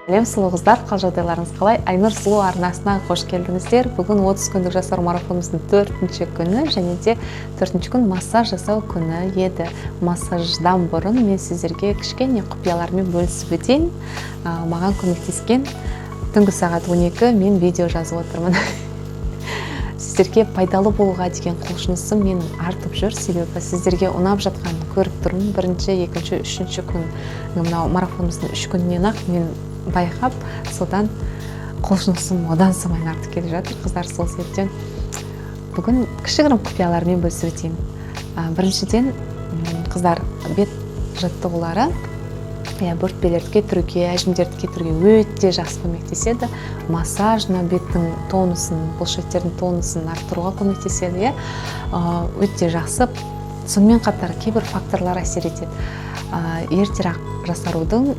Сәлем сұлу қыздар, қал жағдайларыңыз қалай? Айнұр сұлу арнасына қош келдіңіздер. Бүгін 30 күндік жастар марафонымыздың 4-ші күні және де 4-ші күн массаж жасау күні еді. Массаждан бұрын мен сіздерге кішкене құпиялармен бөлісіп өтейін. Маған көмектескен түнгі сағат 12 мен видео жазып отырмын. Сіздерге пайдалы болуға деген құлшынысым мен артып жүр, себебі сіздерге ұнап жатқан көріп тұрмын. Бірінші, екінші, үшінші күн, мынау марафонымыздың 3 күнінен ақ мен байқап, содан құлшынысым одан самайын артып келе жатыр. Қыздар, сол себептен бүгін кішігірім құпиялармен бөлісіп өтейін. Біріншіден, қыздар, бет жаттығулары бөртпелерді кетіруге, әжімдерді кетіруге өте жақсы көмектеседі. Массаж беттің тонусын, бұлшеттердің тонусын арттыруға көмектеседі. Өте жақсы. Сонымен қатар кейбір факторлар әсер етеді. Ертерек жасарудың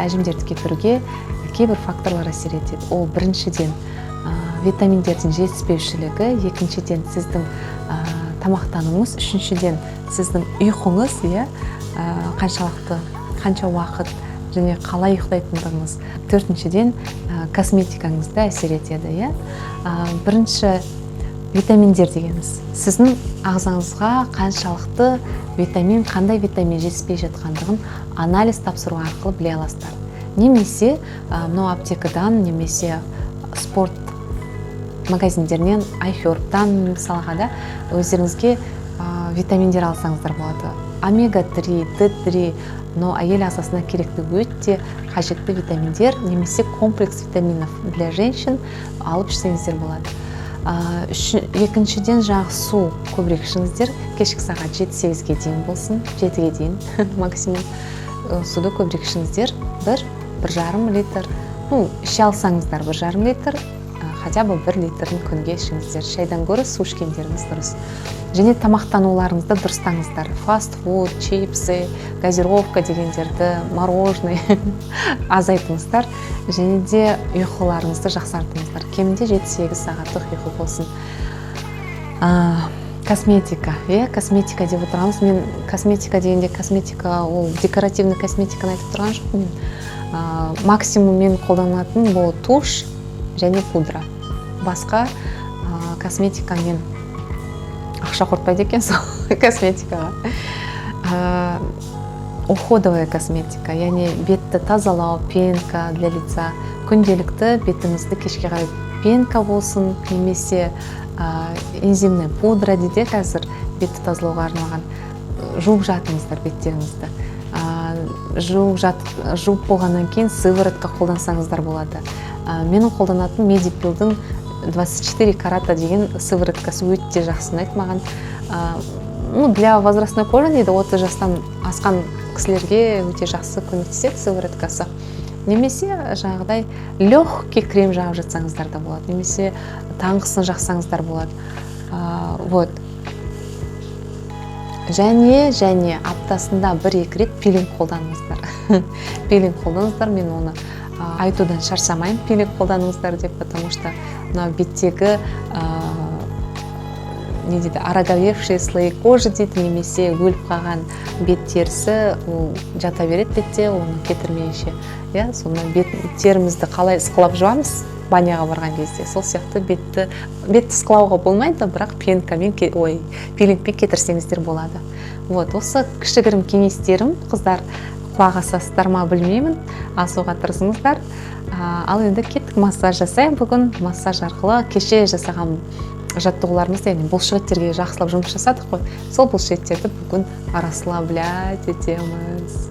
әжімдерді кетіруге кейбір факторлар әсер етеді. Ол біріншіден витаминдердің жетіспеушілігі, екіншіден сіздің тамақтануыңыз, үшіншіден сіздің ұйқыңыз, қанша уақыт және қалай ұйықтайтындығыңыз, төртіншіден косметикаңызда әсер етеді. Бірінші витаминдер дегеніміз сіздің ағзаңызға қаншалықты витамин, қандай витамин жетіспей жатқандығын анализ тапсыру арқылы біле аласыздар. Немесе мынау аптекадан, немесе спорт магазиндерінен, iHerb-тан мысалға өздеріңізге витаминдер алсаңыздар болады. Омега-3, D3, әйел ағзасына керекті өте қажетті витаминдер, немесе комплекс витаминов для женщин алып ішсеңіздер болады. Екіншіден су көбірек ішіңіздер, кешкі сағат 7-8-ге дейін болсын, 7-ге дейін максимум суды көбірек ішіңіздер, 1,5 литр, іше алсаңыздар 1,5 литр, хотя бы 1 литрін күнге ішіңіздер. Шайдан гөрі су ішкендеріңіз дұрыс. Және тамақтануларыңызды дұрыстаңыздар. Фастфуд, чипсы, газировка дегендерді, мороженое азайтыңыздар. Және де ұйқыларыңызды жақсартыңыздар. Кемінде 7-8 сағаттық ұйқы болсын. Косметика. Косметика деп отырамыз. Мен косметика дегенде косметика, ол декоративный косметиканы айтып тұрған жоқпын. Максимум мен қолданатын бұл туш және пудра. Басқа косметика мен ақша құртпайды екен сол косметикаға. Уходовая косметика, яғни бетті тазалау, пенка для лица. Күнделікті бетіңізді кешке қарай пенка болсын, немесе энзимный пудра дейді қазір бетті тазалауға арналған. Жуып жатыңыздар беттеріңізді. Жуып болғаннан кейін сыворотка қолдансаңыздар болады. Менің қолданатын Медипилдің 24 карата деген сывороткасы өте жақсы ұнайды маған. Для возрастной кожи дейді, 30 жастан асқан кісілерге өте жақсы көмектеседі сывороткасы. Немесе жаңағыдай легкий крем жағып жатсаңыздар да болады. Немесе таңғысын жақсаңыздар болады. Және аптасында 1-2 рет пилинг қолданыңыздар. Пилинг қолданыңыздар, мен оны айтудан шаршамайын, пилинг қолданыңыздар деп, потому что беттегі ороговевшие слои кожи дейді, немесе өліп қалған бет терісі жата береді бетте, оны кетірмейінше. Соны беттерімізді қалай ысқылап жуамыз баняға барған кезде, сол сияқты бетті ысқылауға болмайды, бірақ пилингпен кетірсеңіздер болады. Осы кішігірім кеңестерім, қыздар, құлақ асасыздар ма білмеймін, асуға тырысыңыздар. Ал енді кеттік массаж жасайын. Бүгін массаж арқылы кеше жасаған жаттығуларымыз, бұлшықеттерге жақсылап жұмыс жасадық қой. Сол бұлшықеттерді бүгін расслаблять етеміз.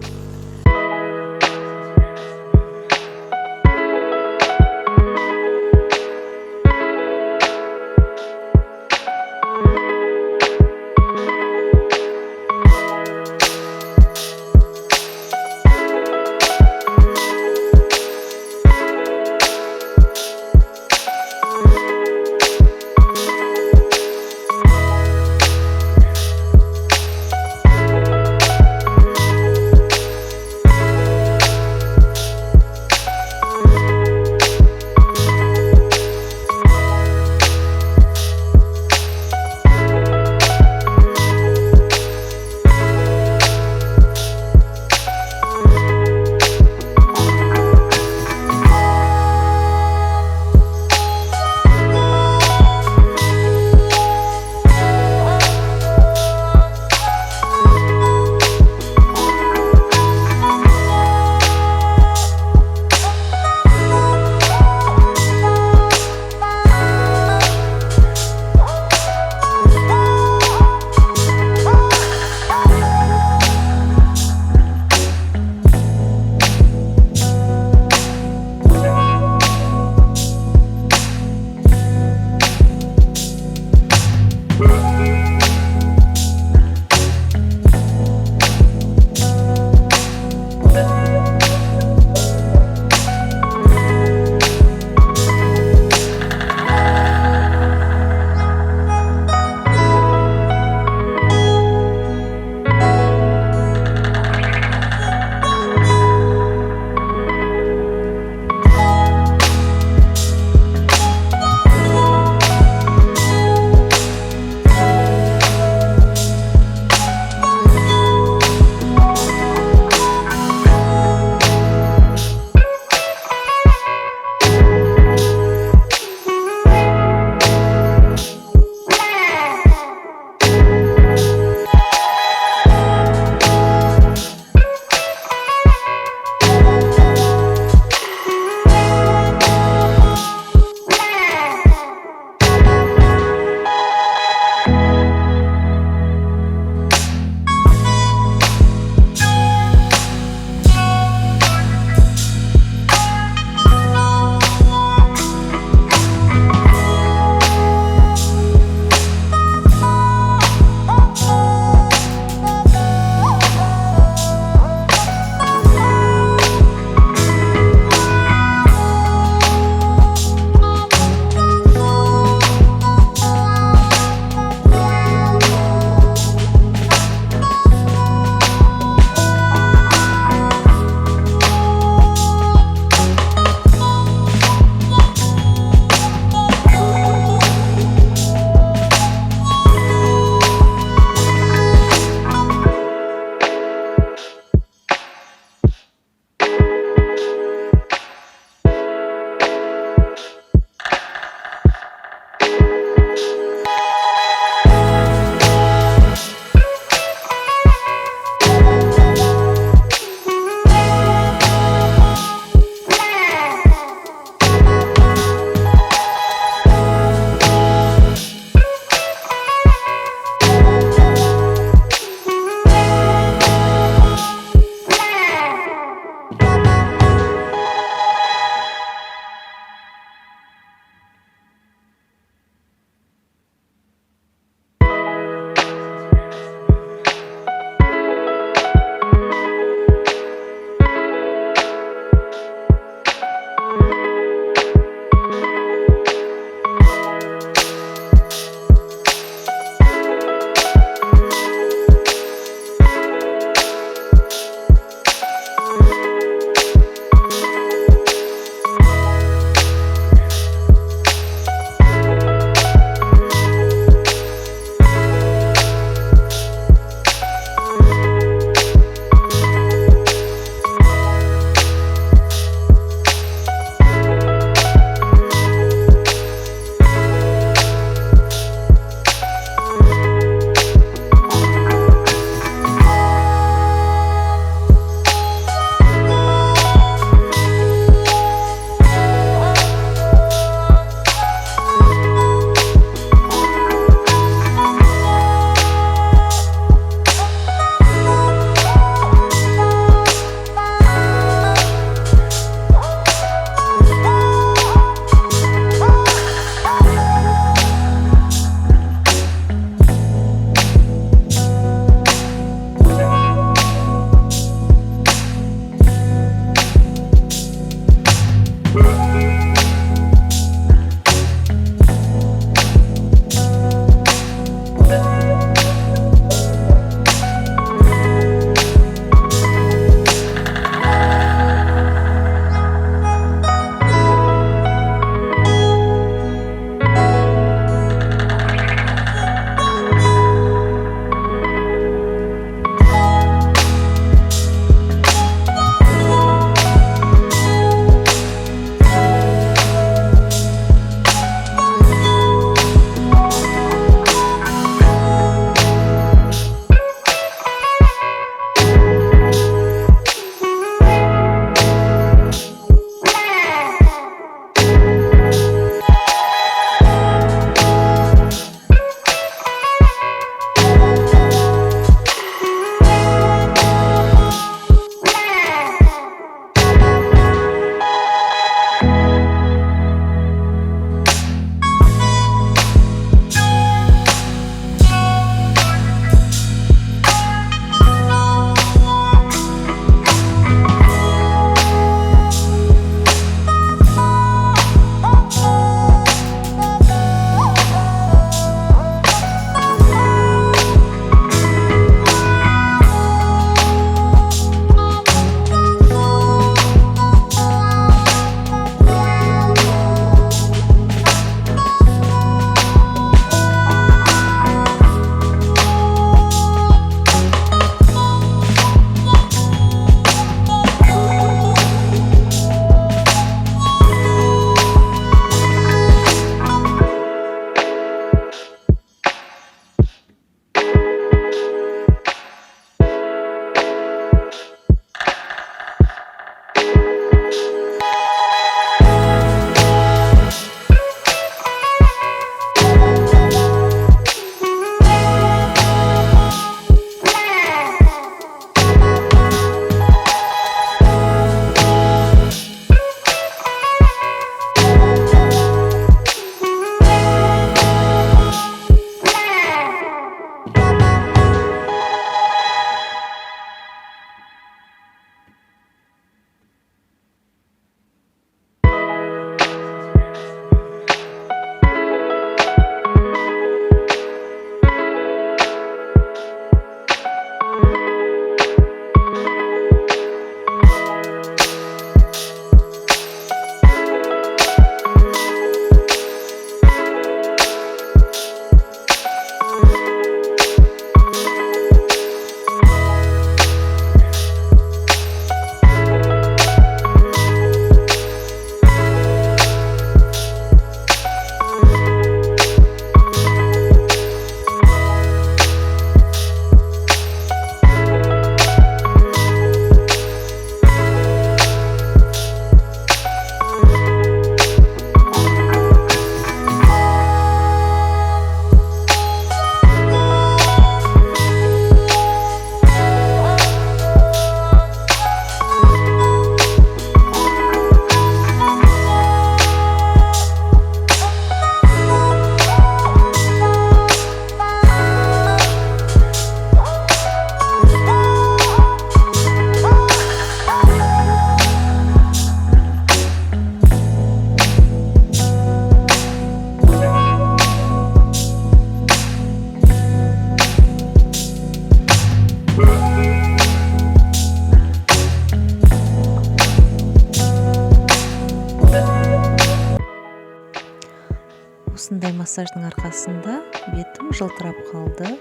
массаждың арқасында бетім жылтырап қалды.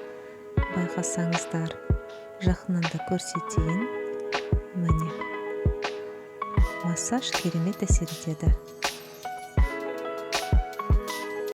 Байқасаңыздар, жақыннан да көрсетейін. Міне, массаж керемет әсер етеді.